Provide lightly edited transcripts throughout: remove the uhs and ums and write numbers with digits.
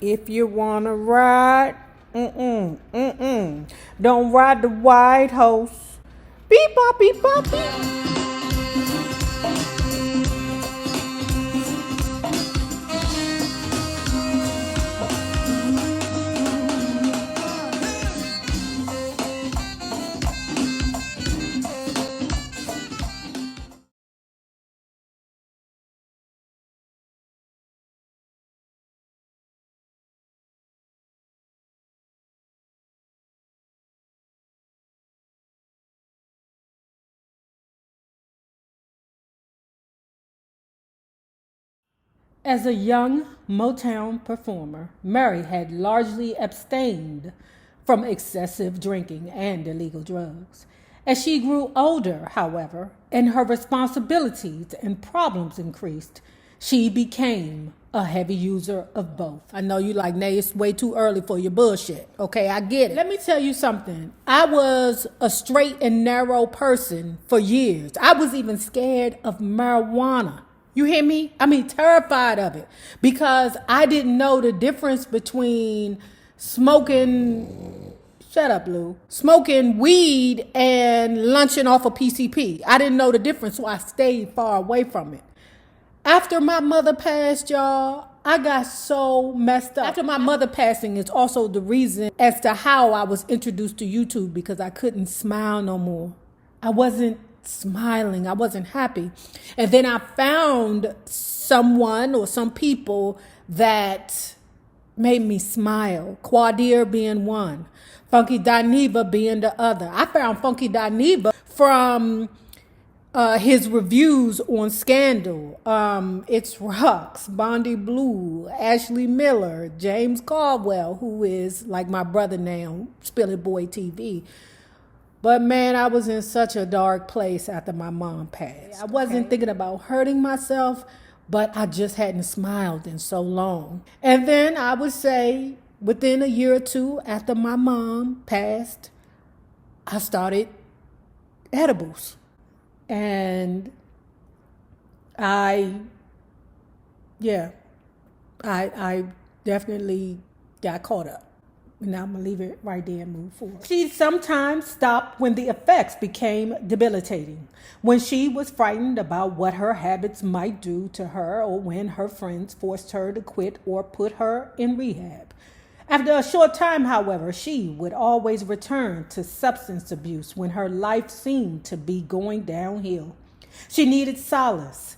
If you wanna ride, don't ride the white horse. Beep bop, beep bop, beep. As a young Motown performer, Mary had largely abstained from excessive drinking and illegal drugs. As she grew older, however, and her responsibilities and problems increased, she became a heavy user of both. I know you like, Nay, it's way too early for your bullshit. Okay, I get it. Let me tell you something. I was a straight and narrow person for years. I was even scared of marijuana. You hear me? I mean, terrified of it because I didn't know the difference between smoking, shut up, Lou, smoking weed and lunching off a PCP. I didn't know the difference, so I stayed far away from it. After my mother passed, y'all, I got so messed up. After my mother passing is also the reason as to how I was introduced to YouTube, because I couldn't smile no more. I wasn't smiling. I wasn't happy. And then I found someone or some people that made me smile. Quadir being one. Funky Dineva being the other. I found Funky Dineva from his reviews on Scandal. It's Rocks, Bondi Blue, Ashley Miller, James Caldwell, who is like my brother now, Spilly Boy TV. But man, I was in such a dark place after my mom passed. I wasn't thinking about hurting myself, but I just hadn't smiled in so long. And then I would say within a year or two after my mom passed, I started edibles. And I definitely got caught up. Now I'm going to leave it right there and move forward. She sometimes stopped when the effects became debilitating, when she was frightened about what her habits might do to her, or when her friends forced her to quit or put her in rehab. After a short time, however, she would always return to substance abuse when her life seemed to be going downhill. She needed solace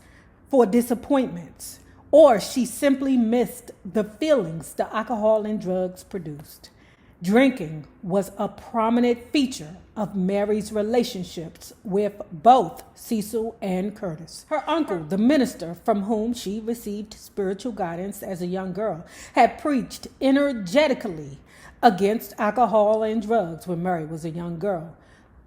for disappointments, or she simply missed the feelings the alcohol and drugs produced. Drinking was a prominent feature of Mary's relationships with both Cecil and Curtis. Her uncle, the minister from whom she received spiritual guidance as a young girl, had preached energetically against alcohol and drugs when Mary was a young girl.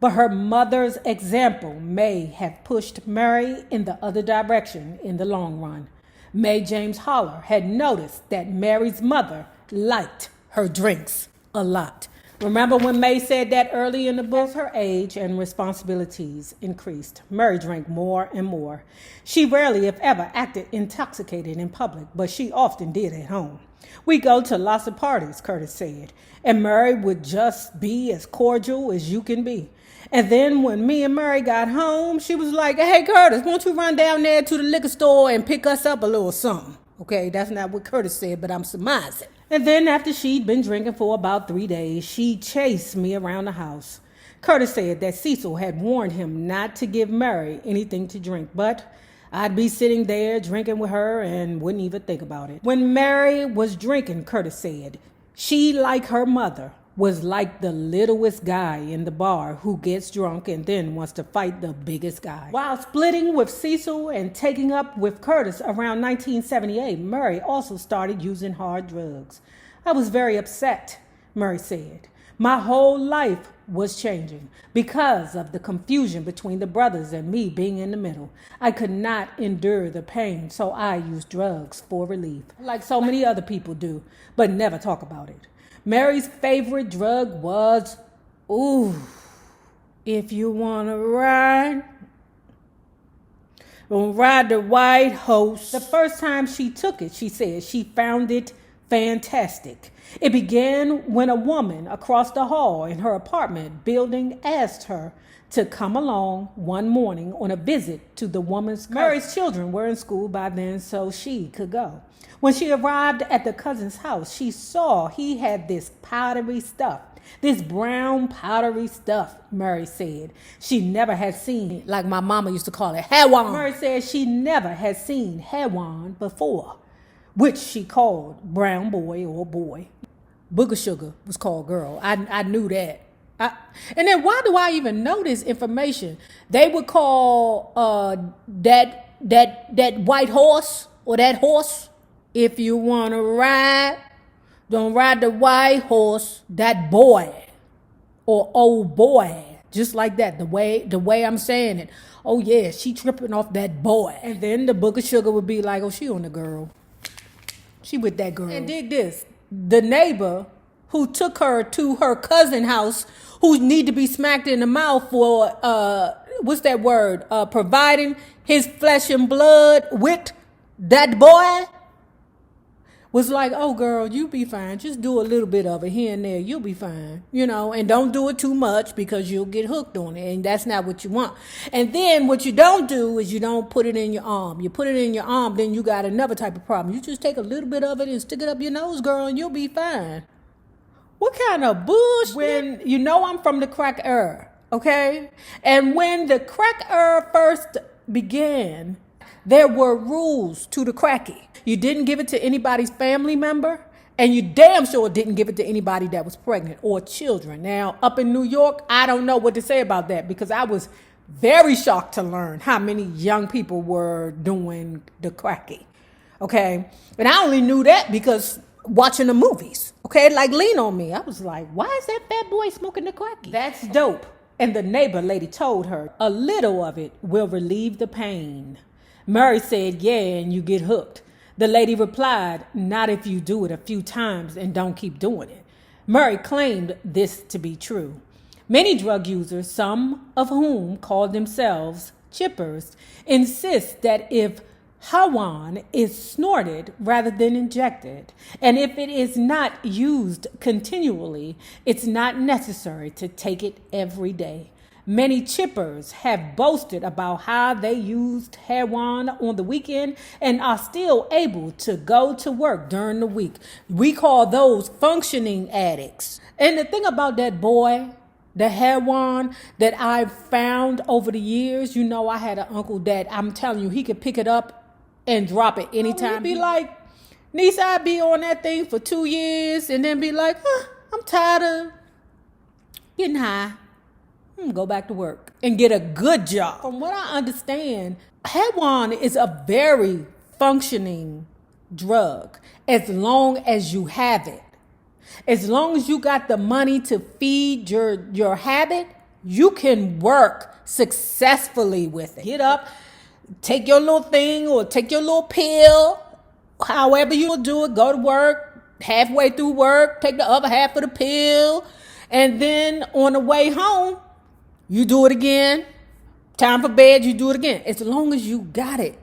But her mother's example may have pushed Mary in the other direction in the long run. Mae James Holler had noticed that Mary's mother liked her drinks a lot. Remember when Mae said that early in the book? As her age and responsibilities increased, Mary drank more and more. She rarely, if ever, acted intoxicated in public, but she often did at home. We go to lots of parties, Curtis said, and Mary would just be as cordial as you can be. And then when me and Mary got home, she was like, hey, Curtis, won't you run down there to the liquor store and pick us up a little something? Okay, that's not what Curtis said, but I'm surmising. And then after she'd been drinking for about 3 days, she chased me around the house. Curtis said that Cecil had warned him not to give Mary anything to drink, but I'd be sitting there drinking with her and wouldn't even think about it. When Mary was drinking, Curtis said, she, like her mother, was like the littlest guy in the bar who gets drunk and then wants to fight the biggest guy. While splitting with Cecil and taking up with Curtis around 1978, Mary also started using hard drugs. I was very upset, Mary said. My whole life was changing because of the confusion between the brothers and me being in the middle. I could not endure the pain, so I used drugs for relief, like so many other people do, but never talk about it. Mary's favorite drug was, if you want to ride, don't ride the white horse. The first time she took it, she said she found it fantastic. It began when a woman across the hall in her apartment building asked her to come along one morning on a visit to the woman's cousin. Mary's children were in school by then, so she could go. When she arrived at the cousin's house, she saw he had this powdery stuff, this brown powdery stuff, Mary said. She never had seen it, like my mama used to call it, hewan. Mary said she never had seen hewan before, which she called brown boy or boy. Booger sugar was called girl. I knew that. And then why do I even know this information? They would call that white horse or that horse, if you want to ride, don't ride the white horse, that boy or old boy. Just like that, the way I'm saying it. Oh yeah, she tripping off that boy. And then the Booger Sugar would be like, oh, she on the girl. She with that girl. And dig this. The neighbor who took her to her cousin's house, who need to be smacked in the mouth for, what's that word? Providing his flesh and blood with that boy, was like, oh girl, you be fine. Just do a little bit of it here and there. You'll be fine, and don't do it too much because you'll get hooked on it. And that's not what you want. And then what you don't do is you don't put it in your arm. You put it in your arm, then you got another type of problem. You just take a little bit of it and stick it up your nose, girl, and you'll be fine. What kind of bullshit? When I'm from the crack era, okay? And when the crack era first began, there were rules to the cracky. You didn't give it to anybody's family member, and you damn sure didn't give it to anybody that was pregnant or children. Now, up in New York, I don't know what to say about that because I was very shocked to learn how many young people were doing the cracky, okay? And I only knew that because watching the movies, okay? Like Lean on Me. I was like, why is that fat boy smoking the cracky? That's dope. And the neighbor lady told her, a little of it will relieve the pain. Mary said, yeah, and you get hooked. The lady replied, not if you do it a few times and don't keep doing it. Murray claimed this to be true. Many drug users, some of whom call themselves chippers, insist that if hewan is snorted rather than injected, and if it is not used continually, it's not necessary to take it every day. Many chippers have boasted about how they used heroin on the weekend and are still able to go to work during the week. We call those functioning addicts. And the thing about that boy, the heroin that I've found over the years, I had an uncle that I'm telling you, he could pick it up and drop it anytime. He'd be like, niece, I'd be on that thing for 2 years and then be like, I'm tired of getting high. Go back to work and get a good job. From what I understand, heroin is a very functioning drug as long as you have it. As long as you got the money to feed your habit, you can work successfully with it. Get up, take your little thing or take your little pill, however you will do it, go to work, halfway through work, take the other half of the pill, and then on the way home, you do it again. Time for bed, you do it again. As long as you got it,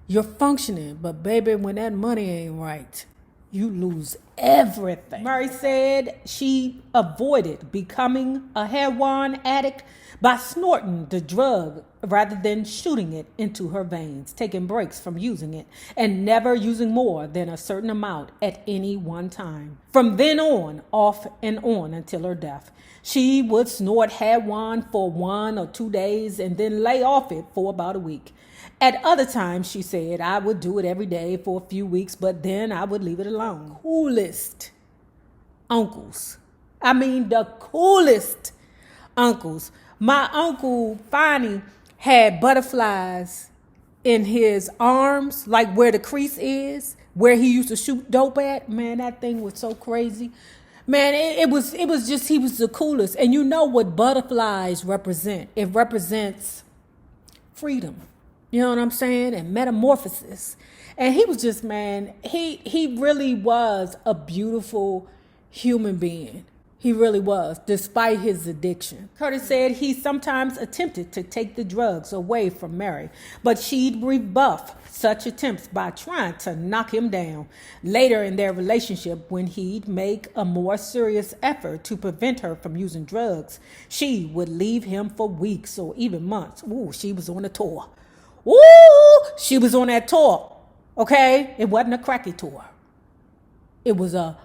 you're functioning. But baby, when that money ain't right, you lose everything. Murray said she avoided becoming a heroin addict by snorting the drug rather than shooting it into her veins, taking breaks from using it, and never using more than a certain amount at any one time. From then on, off and on until her death. She would snort heroin for 1 or 2 days and then lay off it for about a week. At other times, she said, I would do it every day for a few weeks, but then I would leave it alone. Coolest uncles. I mean, the coolest uncles. My uncle, Fonnie, had butterflies in his arms, like where the crease is, where he used to shoot dope at. Man, that thing was so crazy. Man, it was just, he was the coolest. And you know what butterflies represent? It represents freedom. You know what I'm saying? And metamorphosis. And he was just, man, he really was a beautiful human being. He really was, despite his addiction. Curtis said he sometimes attempted to take the drugs away from Mary, but she'd rebuff such attempts by trying to knock him down. Later in their relationship, when he'd make a more serious effort to prevent her from using drugs, she would leave him for weeks or even months. Ooh, she was on a tour. Ooh, she was on that tour. Okay? It wasn't a cracky tour. It was a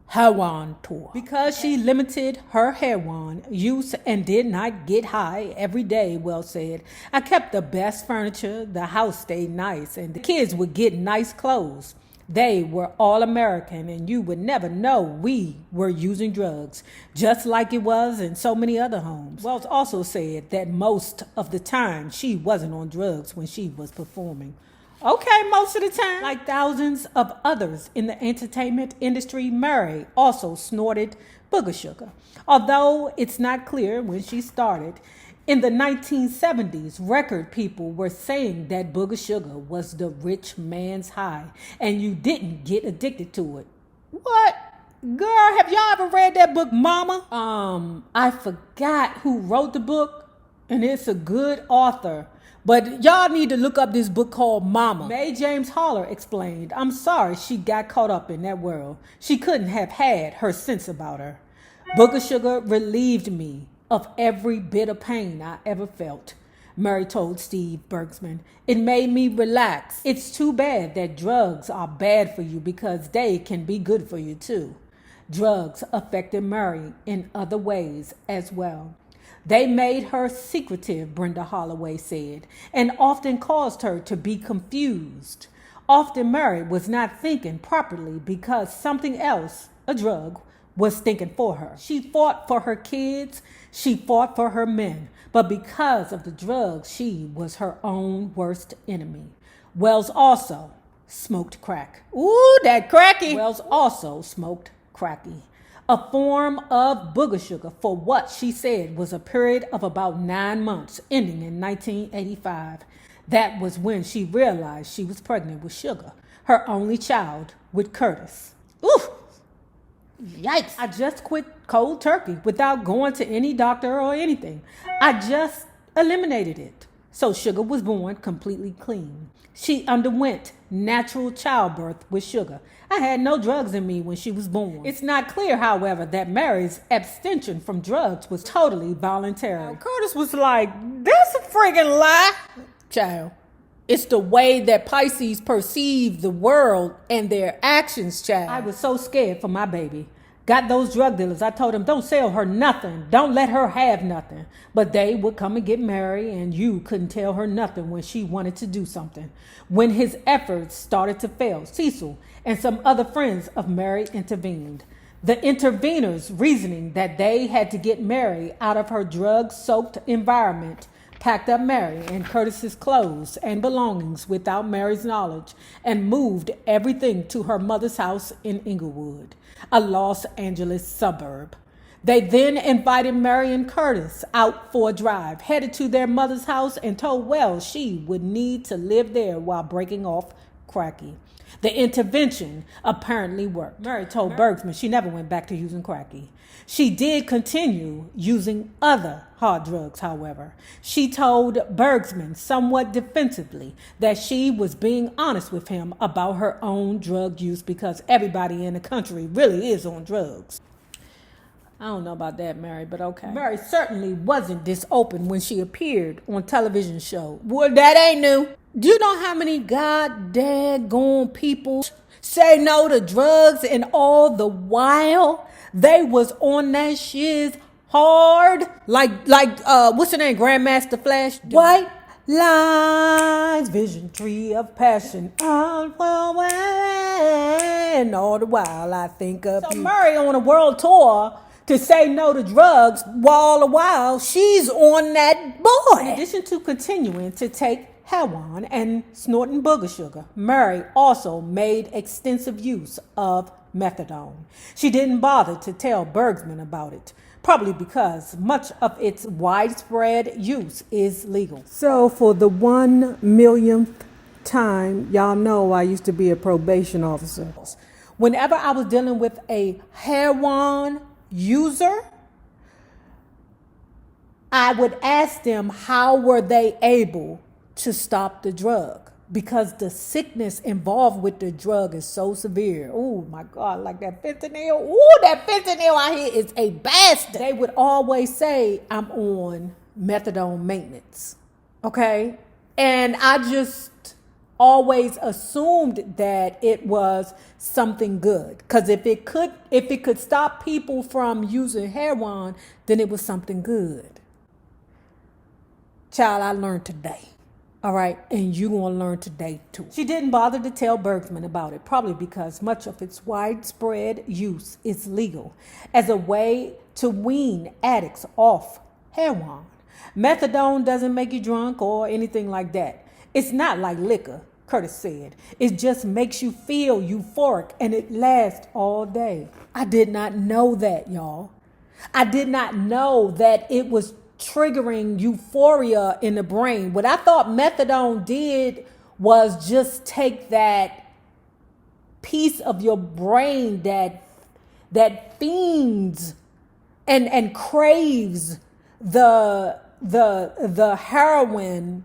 heroin tour. Because she limited her heroin use and did not get high every day, Wells said, I kept the best furniture, the house stayed nice, and the kids would get nice clothes. They were all American, and you would never know we were using drugs, just like it was in so many other homes. Wells also said that most of the time she wasn't on drugs when she was performing. Okay, most of the time. Like thousands of others in the entertainment industry, Mary also snorted booger sugar. Although it's not clear when she started, in the 1970s, record people were saying that booger sugar was the rich man's high, and you didn't get addicted to it. What? Girl, have y'all ever read that book, Mama? I forgot who wrote the book, and it's a good author. But y'all need to look up this book called Mama. Mae James Holler explained, I'm sorry she got caught up in that world. She couldn't have had her sense about her. Booger sugar relieved me of every bit of pain I ever felt, Mary told Steve Bergsman. It made me relax. It's too bad that drugs are bad for you because they can be good for you too. Drugs affected Mary in other ways as well. They made her secretive, Brenda Holloway said, and often caused her to be confused. Often Mary was not thinking properly because something else, a drug, was thinking for her. She fought for her kids, she fought for her men, but because of the drugs, she was her own worst enemy. Wells also smoked crack. Ooh, that cracky! Wells also smoked cracky, a form of booger sugar for what she said was a period of about 9 months, ending in 1985. That was when she realized she was pregnant with Sugar, her only child with Curtis. Ooh, yikes. I just quit cold turkey without going to any doctor or anything. I just eliminated it. So Sugar was born completely clean. She underwent natural childbirth with Sugar. I had no drugs in me when she was born. It's not clear, however, that Mary's abstention from drugs was totally voluntary. Curtis was like, that's a friggin' lie. Child, it's the way that Pisces perceive the world and their actions, child. I was so scared for my baby. Got those drug dealers. I told them, don't sell her nothing. Don't let her have nothing. But they would come and get Mary, and you couldn't tell her nothing when she wanted to do something. When his efforts started to fail, Cecil and some other friends of Mary intervened. The interveners, reasoning that they had to get Mary out of her drug-soaked environment, packed up Mary and Curtis's clothes and belongings without Mary's knowledge and moved everything to her mother's house in Inglewood, a Los Angeles suburb. They then invited Mary and Curtis out for a drive, headed to their mother's house, and told Wells she would need to live there while breaking off cracky. The intervention apparently worked. Mary told Bergsman she never went back to using cracky. She did continue using other hard drugs, however. She told Bergsman somewhat defensively that she was being honest with him about her own drug use because everybody in the country really is on drugs. I don't know about that, Mary, but okay. Mary certainly wasn't this open when she appeared on television show. Well, that ain't new. Do you know how many goddamn people say no to drugs and all the while they was on that shit hard? Like what's her name? Grandmaster Flash? White lines, vision tree of passion, and all the while I think of you. Mary on a world tour to say no to drugs, while all the while she's on that boy. In addition to continuing to take heroin and snorting booger sugar, Mary also made extensive use of methadone. She didn't bother to tell Bergsman about it, probably because much of its widespread use is legal. So for the 1 millionth time, y'all know I used to be a probation officer. Whenever I was dealing with a heroin user, I would ask them how were they able to stop the drug, because the sickness involved with the drug is so severe. Oh my God, like that fentanyl. Oh, that fentanyl out here is a bastard. They would always say, I'm on methadone maintenance. Okay? And I just always assumed that it was something good. Because if it could stop people from using heroin, then it was something good. Child, I learned today. All right, and you're going to learn today too. She didn't bother to tell Bergsman about it, probably because much of its widespread use is legal as a way to wean addicts off heroin. Methadone doesn't make you drunk or anything like that. It's not like liquor, Curtis said. It just makes you feel euphoric and it lasts all day. I did not know that, y'all. I did not know that it was triggering euphoria in the brain. What I thought methadone did was just take that piece of your brain that fiends and craves the heroin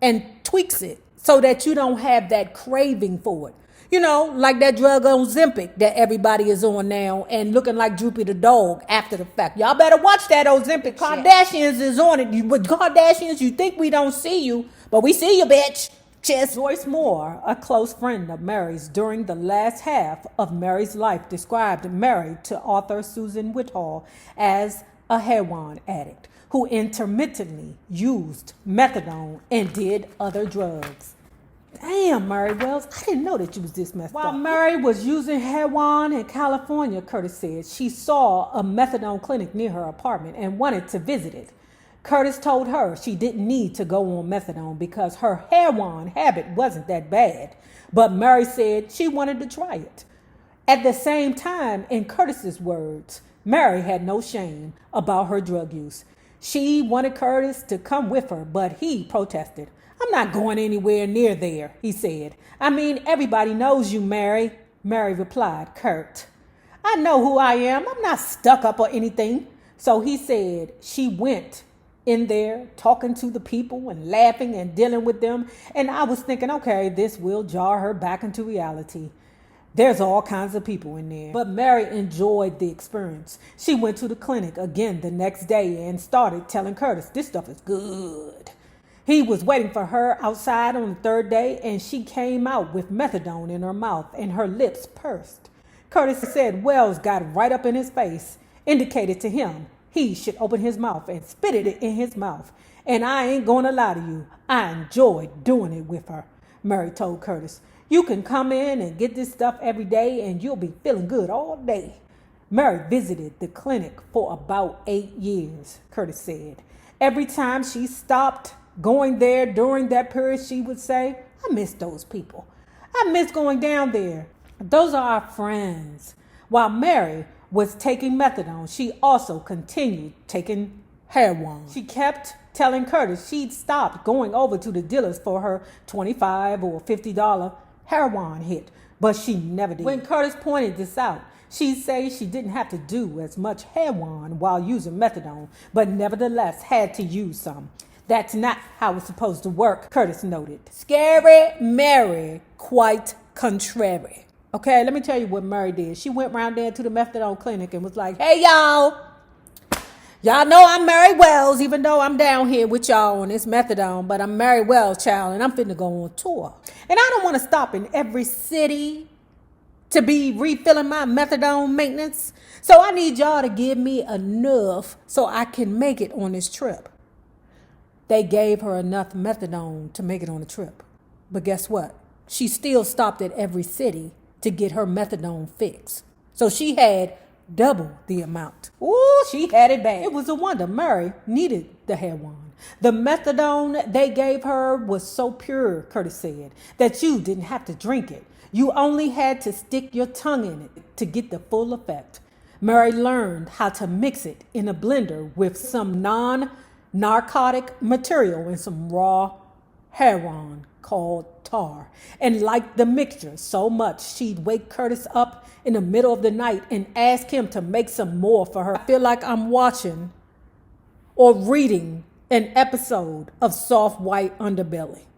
and tweaks it so that you don't have that craving for it. You know, like that drug Ozempic that everybody is on now and looking like Droopy the dog after the fact. Y'all better watch that Ozempic. Kardashians is on it. But Kardashians, you think we don't see you, but we see you, bitch. Cheers. Joyce Moore, a close friend of Mary's during the last half of Mary's life, described Mary to author Susan Whitall as a heroin addict who intermittently used methadone and did other drugs. Damn, Mary Wells, I didn't know that you was this messed up. While Mary was using heroin in California, Curtis said, she saw a methadone clinic near her apartment and wanted to visit it. Curtis told her she didn't need to go on methadone because her heroin habit wasn't that bad. But Mary said she wanted to try it. At the same time, in Curtis's words, Mary had no shame about her drug use. She wanted Curtis to come with her, but he protested. I'm not going anywhere near there, he said. I mean, everybody knows you, Mary. Mary replied, curt. I know who I am. I'm not stuck up or anything. So he said she went in there talking to the people and laughing and dealing with them. And I was thinking, okay, this will jar her back into reality. There's all kinds of people in there. But Mary enjoyed the experience. She went to the clinic again the next day and started telling Curtis, this stuff is good. He was waiting for her outside on the third day, and she came out with methadone in her mouth and her lips pursed. Curtis said Wells got right up in his face, indicated to him he should open his mouth and spitted it in his mouth. And I ain't going to lie to you, I enjoyed doing it with her, Mary told Curtis. You can come in and get this stuff every day and you'll be feeling good all day. Mary visited the clinic for about 8 years, Curtis said. Every time she stopped going there during that period, she would say, I miss those people. I miss going down there. Those are our friends. While Mary was taking methadone, she also continued taking heroin. She kept telling Curtis she'd stopped going over to the dealers for her $25 or $50 heroin hit, but she never did. When Curtis pointed this out, she'd say she didn't have to do as much heroin while using methadone, but nevertheless had to use some. That's not how it's supposed to work, Curtis noted. Scary Mary, quite contrary. Okay, let me tell you what Mary did. She went round there to the methadone clinic and was like, hey, y'all. Y'all know I'm Mary Wells, even though I'm down here with y'all on this methadone, but I'm Mary Wells, child, and I'm finna go on tour. And I don't want to stop in every city to be refilling my methadone maintenance. So I need y'all to give me enough so I can make it on this trip. They gave her enough methadone to make it on the trip. But guess what? She still stopped at every city to get her methadone fix. So she had double the amount. Ooh, she had it bad. It was a wonder Mary needed the heroin. The methadone they gave her was so pure, Curtis said, that you didn't have to drink it. You only had to stick your tongue in it to get the full effect. Mary learned how to mix it in a blender with some non-narcotic material and some raw heroin called tar and liked the mixture so much she'd wake Curtis up in the middle of the night and ask him to make some more for her. I feel like I'm watching or reading an episode of Soft White Underbelly.